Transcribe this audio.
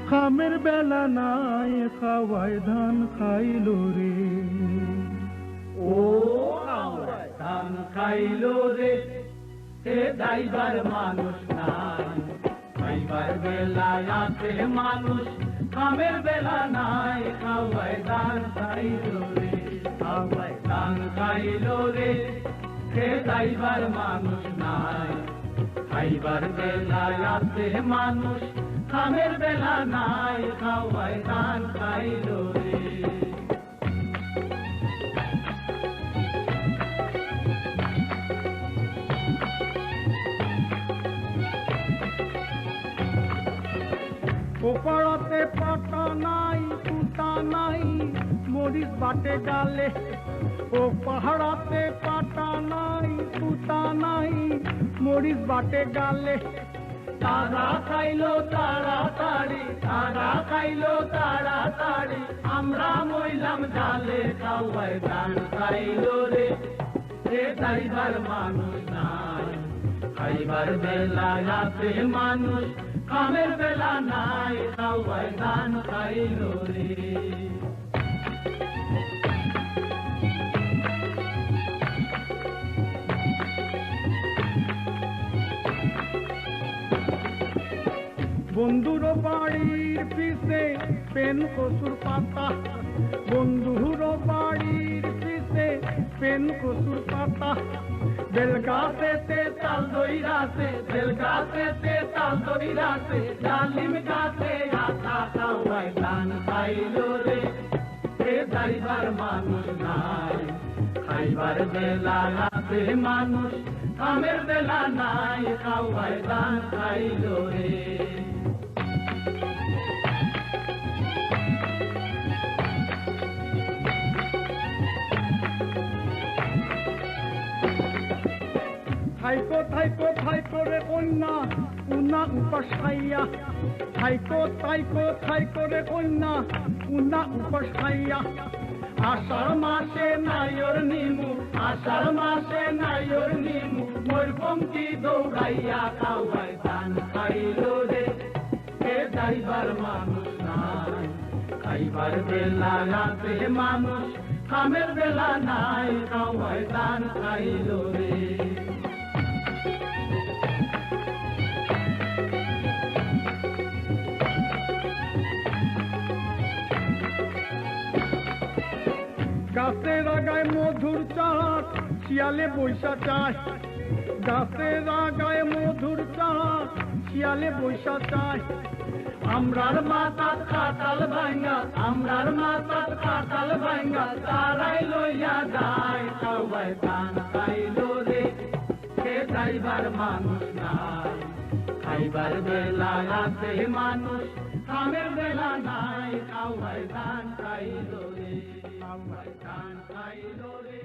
খামের বেলা নাই খাওয়ায় ধান খাইলো রে। ও ধান খাইলো রে, সে যাইবার মানুষ নাই। খাইবার বেলায় আছে মানুষ, খামের বেলা নাই। খাওয়ায় ধান খাইলো রে, খাওয়ায় ধান খাইলো রে, সে যাইবার মানুষ নাই। খাইবার বেলায় আছে মানুষ, খামের বেলা নাই। খাওয়ায় ধান খাইলো রে। পোপাড়াতে পাটা নাই কুটা নাই মরিচ বাটে গালে। ও পাহাড়াতে পাটা নাই কুটা নাই মরিচ বাটে গালে। তারা খাইলো তাড়াতাড়ি, তারা খাইলো তাড়াতাড়ি, আমরা মইলাম জালে। খাওয়ায় ধান খাইলো রে, সে যাইবার মানুষ নাই। খাইবার বেলায় আছে মানুষ, খামের বেলা নাই। খাওয়ায় ধান খাইলো রে। বন্ধুর বাড়ির পিছে পেন কসুর পাতা। বন্ধুর বাড়ির পিছে পেন কসুর পাতা। বেলগাছেতে তাল দইরাছে, বেলগাছেতে তাল দইরাছে, ডালিম গাছে আতা। খাওয়ায় ধান খাইলো রে, সে যাইবার মানুষ নাই। খাইবার বেলা আছে মানুষ, খামের বেলা নাই। খাওয়ায় ধান খাইলো রে। থাইকো থাইকো থাইকো রে কন্যা উনা উপাস খাইয়া। থাইকো থাইকো থাইকো রে কন্যা উনা উপাস খাইয়া। আষাঢ় মাসে নাইর নিমু, আষাঢ় মাসে নাইর নিমু, মোর পঙ্ক্তি দৌড়াইয়া। খাওয়ায় ধান খাইলো রে, সে যাইবার মানুষ নাই। খাইবার বেলা আছে মানুষ, খামের বেলা নাই। খাওয়ায় ধান খাইলো রে। গাছের আগায় মধুর চাট শিয়ালে বৈশা চায়। গাছের আগায় মধুর চাট শিয়ালে বৈশা চায়। আমরার মাথার কাটাল ভাঙ্গা, আমরার মাথার কাটাল ভাঙ্গা, তারাই লইয়া যায়। খাওয়ায় ধান খাইলো রে, সে যাইবার মানুষ নাই। খাইবার বেলা আছে মানুষ, খামের বেলা নাই। খাওয়ায় ধান খাইলো রে, খাওয়ায় ধান খাইলো রে।